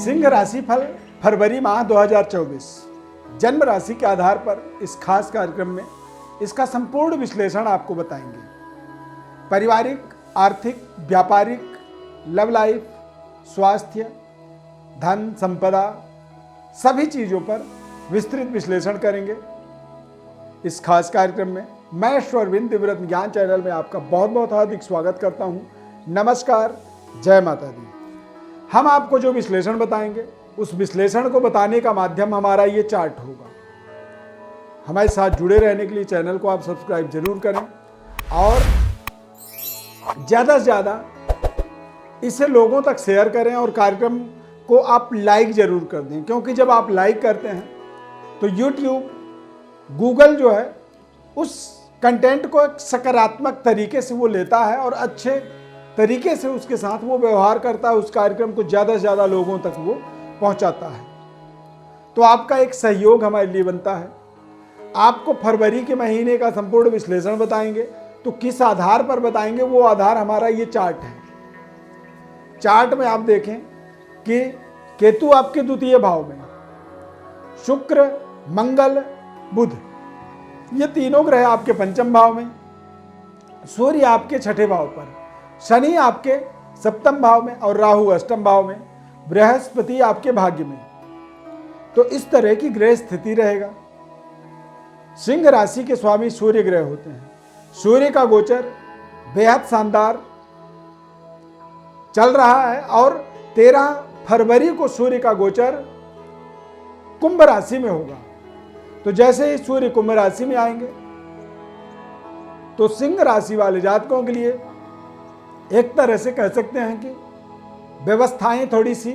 सिंह राशि फल फरवरी माह 2024 जन्म राशि के आधार पर इस खास कार्यक्रम में इसका संपूर्ण विश्लेषण आपको बताएंगे। पारिवारिक, आर्थिक, व्यापारिक, लव लाइफ, स्वास्थ्य, धन, संपदा, सभी चीज़ों पर विस्तृत विश्लेषण करेंगे। इस खास कार्यक्रम में मैं अश्वरविंद दिव्यरत्न ज्ञान चैनल में आपका बहुत बहुत हार्दिक स्वागत करता हूं। नमस्कार, जय माता दी। हम आपको जो विश्लेषण बताएंगे उस विश्लेषण को बताने का माध्यम हमारा ये चार्ट होगा। हमारे साथ जुड़े रहने के लिए चैनल को आप सब्सक्राइब जरूर करें और ज़्यादा से ज़्यादा इसे लोगों तक शेयर करें और कार्यक्रम को आप लाइक जरूर कर दें, क्योंकि जब आप लाइक करते हैं तो यूट्यूब, गूगल जो है उस कंटेंट को एक सकारात्मक तरीके से वो लेता है और अच्छे तरीके से उसके साथ वो व्यवहार करता है। उस कार्यक्रम को ज़्यादा से ज़्यादा लोगों तक वो पहुंचाता है। तो आपका एक सहयोग हमारे लिए बनता है। आपको फरवरी के महीने का संपूर्ण विश्लेषण बताएंगे, तो किस आधार पर बताएंगे वो आधार हमारा ये चार्ट है। चार्ट में आप देखें कि केतु आपके द्वितीय भाव में, शुक्र, मंगल, बुध ये तीनों ग्रह आपके पंचम भाव में, सूर्य आपके छठे भाव पर, शनि आपके सप्तम भाव में और राहु अष्टम भाव में, बृहस्पति आपके भाग्य में। तो इस तरह की ग्रह स्थिति रहेगा। सिंह राशि के स्वामी सूर्य ग्रह होते हैं। सूर्य का गोचर बेहद शानदार चल रहा है और 13 फरवरी को सूर्य का गोचर कुंभ राशि में होगा। तो जैसे ही सूर्य कुंभ राशि में आएंगे तो सिंह राशि वाले जातकों के लिए एक तरह से कह सकते हैं कि व्यवस्थाएं थोड़ी सी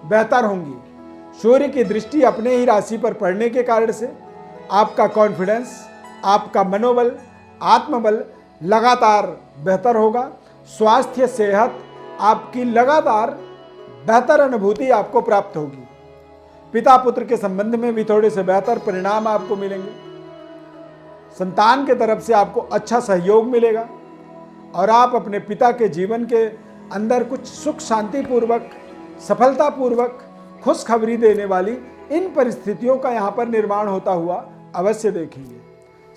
बेहतर होंगी। सूर्य की दृष्टि अपने ही राशि पर पड़ने के कारण से आपका कॉन्फिडेंस, आपका मनोबल, आत्मबल लगातार बेहतर होगा। स्वास्थ्य, सेहत आपकी लगातार बेहतर अनुभूति आपको प्राप्त होगी। पिता पुत्र के संबंध में भी थोड़े से बेहतर परिणाम आपको मिलेंगे। संतान के तरफ से आपको अच्छा सहयोग मिलेगा और आप अपने पिता के जीवन के अंदर कुछ सुख शांति पूर्वक, सफलता पूर्वक खुशखबरी देने वाली इन परिस्थितियों का यहाँ पर निर्माण होता हुआ अवश्य देखेंगे।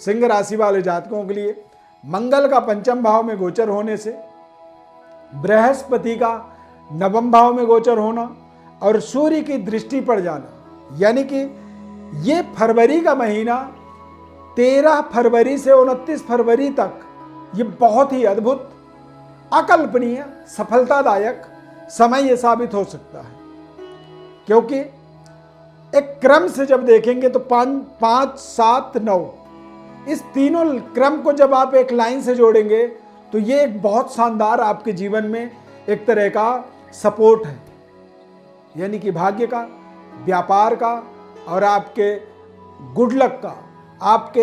सिंह राशि वाले जातकों के लिए मंगल का पंचम भाव में गोचर होने से, बृहस्पति का नवम भाव में गोचर होना और सूर्य की दृष्टि पड़ जाना, यानी कि ये फरवरी का महीना 13 फरवरी से 29 फरवरी तक ये बहुत ही अद्भुत, अकल्पनीय, सफलतादायक समय ये साबित हो सकता है। क्योंकि एक क्रम से जब देखेंगे तो 5, 7, 9 इस तीनों क्रम को जब आप एक लाइन से जोड़ेंगे तो ये एक बहुत शानदार आपके जीवन में एक तरह का सपोर्ट है, यानी कि भाग्य का, व्यापार का और आपके गुड लक का, आपके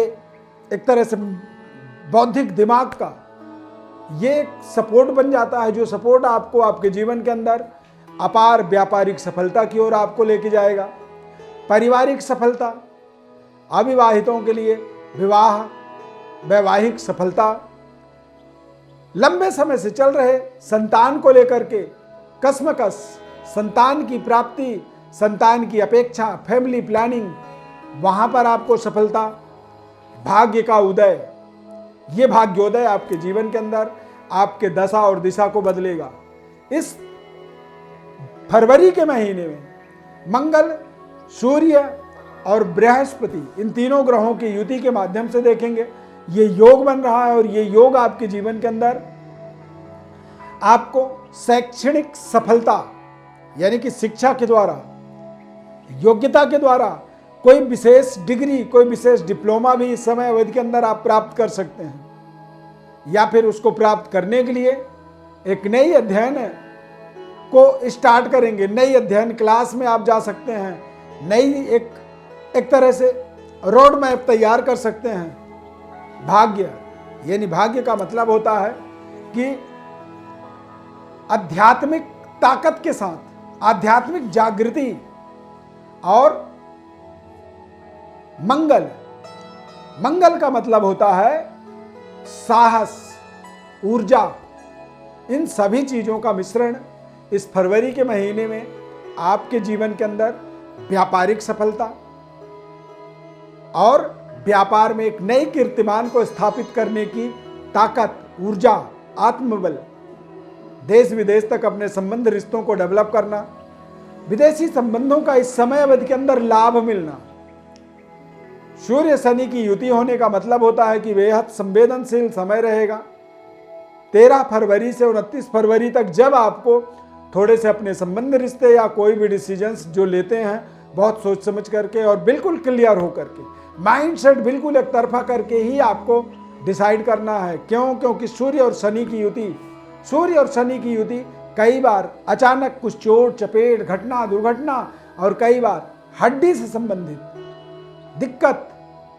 एक तरह से बौद्धिक दिमाग का ये एक सपोर्ट बन जाता है, जो सपोर्ट आपको आपके जीवन के अंदर अपार व्यापारिक सफलता की ओर आपको लेके जाएगा। पारिवारिक सफलता, अविवाहितों के लिए विवाह, वैवाहिक सफलता, लंबे समय से चल रहे संतान को लेकर के कश्मकश, संतान की प्राप्ति, संतान की अपेक्षा, फैमिली प्लानिंग, वहां पर आपको सफलता, भाग्य का उदय, ये भाग्योदय आपके जीवन के अंदर आपके दशा और दिशा को बदलेगा। इस फरवरी के महीने में मंगल, सूर्य और बृहस्पति इन तीनों ग्रहों की युति के माध्यम से देखेंगे ये योग बन रहा है और ये योग आपके जीवन के अंदर आपको शैक्षणिक सफलता, यानी कि शिक्षा के द्वारा, योग्यता के द्वारा कोई विशेष डिग्री, कोई विशेष डिप्लोमा भी इस समय अवधि के अंदर आप प्राप्त कर सकते हैं। या फिर उसको प्राप्त करने के लिए एक नई अध्ययन को स्टार्ट करेंगे। नई अध्ययन क्लास में आप जा सकते हैं। नई एक तरह से रोड मैप तैयार कर सकते हैं। भाग्य, यानी भाग्य का मतलब होता है कि आध्यात्मिक ताकत के साथ आध्यात्मिक जागृति और मंगल, मंगल का मतलब होता है साहस, ऊर्जा। इन सभी चीजों का मिश्रण इस फरवरी के महीने में आपके जीवन के अंदर व्यापारिक सफलता और व्यापार में एक नई कीर्तिमान को स्थापित करने की ताकत, ऊर्जा, आत्मबल, देश विदेश तक अपने संबंध रिश्तों को डेवलप करना, विदेशी संबंधों का इस समय अवधि के अंदर लाभ मिलना। सूर्य शनि की युति होने का मतलब होता है कि बेहद संवेदनशील समय रहेगा। 13 फरवरी से 29 फरवरी तक जब आपको थोड़े से अपने संबंध रिश्ते या कोई भी डिसीजंस जो लेते हैं बहुत सोच समझ करके और बिल्कुल क्लियर हो करके, माइंडसेट बिल्कुल एक तरफा करके ही आपको डिसाइड करना है। क्यों? क्योंकि सूर्य और शनि की युति कई बार अचानक कुछ चोट चपेट, घटना दुर्घटना और कई बार हड्डी से संबंधित दिक्कत,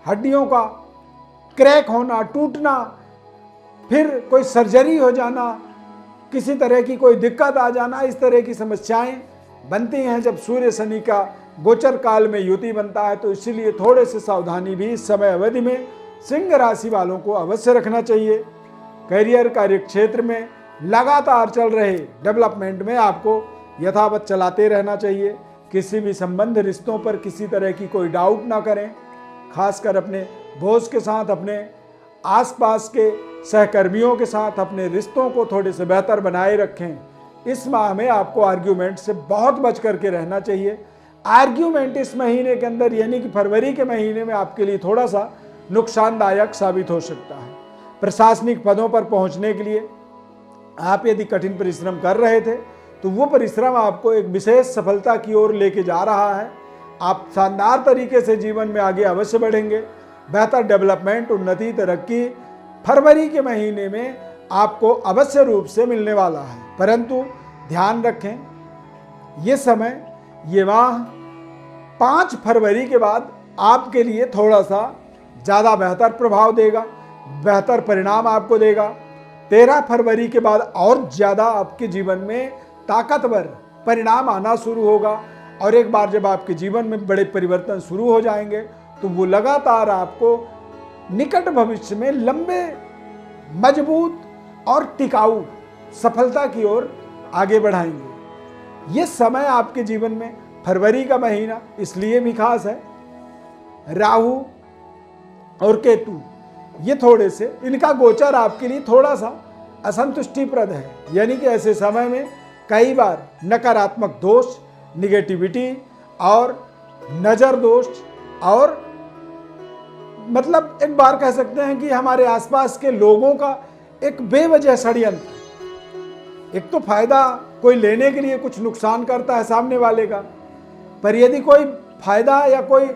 हड्डियों का क्रैक होना, टूटना, फिर कोई सर्जरी हो जाना, किसी तरह की कोई दिक्कत आ जाना, इस तरह की समस्याएं बनती हैं जब सूर्य शनि का गोचर काल में युति बनता है। तो इसीलिए थोड़े से सावधानी भी इस समय अवधि में सिंह राशि वालों को अवश्य रखना चाहिए। करियर, कार्य क्षेत्र में लगातार चल रहे डेवलपमेंट में आपको यथावत चलाते रहना चाहिए। किसी भी संबंध रिश्तों पर किसी तरह की कोई डाउट ना करें। खासकर अपने बॉस के साथ, अपने आसपास के सहकर्मियों के साथ अपने रिश्तों को थोड़े से बेहतर बनाए रखें। इस माह में आपको आर्ग्यूमेंट से बहुत बच करके रहना चाहिए। आर्ग्यूमेंट इस महीने के अंदर यानी कि फरवरी के महीने में आपके लिए थोड़ा सा नुकसानदायक साबित हो सकता है। प्रशासनिक पदों पर पहुंचने के लिए आप यदि कठिन परिश्रम कर रहे थे तो वो परिश्रम आपको एक विशेष सफलता की ओर लेके जा रहा है। आप शानदार तरीके से जीवन में आगे अवश्य बढ़ेंगे। बेहतर डेवलपमेंट, उन्नति, तरक्की फरवरी के महीने में आपको अवश्य रूप से मिलने वाला है। परंतु ध्यान रखें, ये समय, ये माह 5 फरवरी के बाद आपके लिए थोड़ा सा ज़्यादा बेहतर प्रभाव देगा, बेहतर परिणाम आपको देगा। 13 फरवरी के बाद और ज़्यादा आपके जीवन में ताकतवर परिणाम आना शुरू होगा और एक बार जब आपके जीवन में बड़े परिवर्तन शुरू हो जाएंगे तो वो लगातार आपको निकट भविष्य में लंबे, मजबूत और टिकाऊ सफलता की ओर आगे बढ़ाएंगे। ये समय आपके जीवन में फरवरी का महीना इसलिए भी खास है। राहु और केतु ये थोड़े से, इनका गोचर आपके लिए थोड़ा सा असंतुष्टिप्रद है। यानी कि ऐसे समय में कई बार नकारात्मक दोष, निगेटिविटी और नज़र दोष और मतलब एक बार कह सकते हैं कि हमारे आसपास के लोगों का एक बेवजह षड्यंत्र। एक तो फायदा कोई लेने के लिए कुछ नुकसान करता है सामने वाले का, पर यदि कोई फायदा या कोई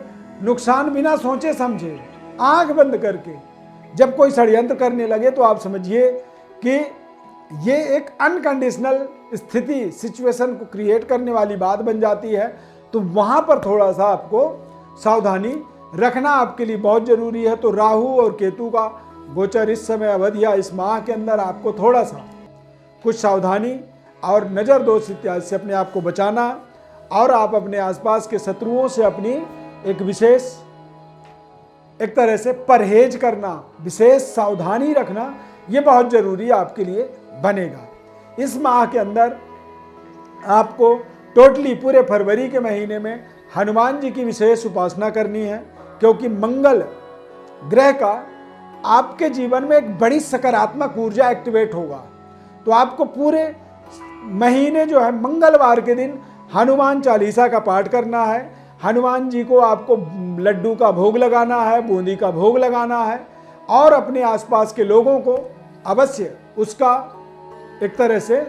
नुकसान बिना सोचे समझे आंख बंद करके जब कोई षड्यंत्र करने लगे तो आप समझिए कि ये एक अनकंडीशनल स्थिति, सिचुएशन को क्रिएट करने वाली बात बन जाती है। तो वहाँ पर थोड़ा सा आपको सावधानी रखना आपके लिए बहुत ज़रूरी है। तो राहु और केतु का गोचर इस समय अवधि या इस माह के अंदर आपको थोड़ा सा कुछ सावधानी और नज़र दोष इत्यादि से अपने आप को बचाना और आप अपने आसपास के शत्रुओं से अपनी एक विशेष, एक तरह से परहेज करना, विशेष सावधानी रखना, ये बहुत ज़रूरी आपके लिए बनेगा। इस माह के अंदर आपको टोटली पूरे फरवरी के महीने में हनुमान जी की विशेष उपासना करनी है, क्योंकि मंगल ग्रह का आपके जीवन में एक बड़ी सकारात्मक ऊर्जा एक्टिवेट होगा। तो आपको पूरे महीने जो है मंगलवार के दिन हनुमान चालीसा का पाठ करना है। हनुमान जी को आपको लड्डू का भोग लगाना है, बूंदी का भोग लगाना है और अपने आसपास के लोगों को अवश्य उसका एक तरह से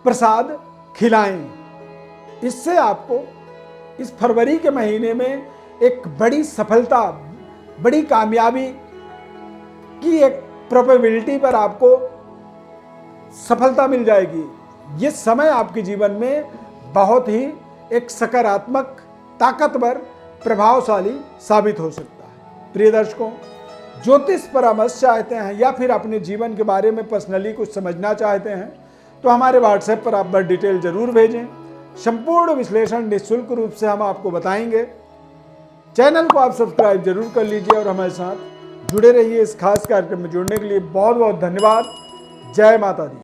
प्रसाद खिलाएं। इससे आपको इस फरवरी के महीने में एक बड़ी सफलता, बड़ी कामयाबी की एक प्रोबेबिलिटी पर आपको सफलता मिल जाएगी। ये समय आपके जीवन में बहुत ही एक सकारात्मक, ताकतवर, प्रभावशाली साबित हो सकता है। प्रिय दर्शकों, ज्योतिष परामर्श चाहते हैं या फिर अपने जीवन के बारे में पर्सनली कुछ समझना चाहते हैं तो हमारे व्हाट्सएप पर आप बस डिटेल जरूर भेजें। संपूर्ण विश्लेषण निःशुल्क रूप से हम आपको बताएंगे। चैनल को आप सब्सक्राइब जरूर कर लीजिए और हमारे साथ जुड़े रहिए। इस खास कार्यक्रम में जुड़ने के लिए बहुत बहुत धन्यवाद। जय माता दी।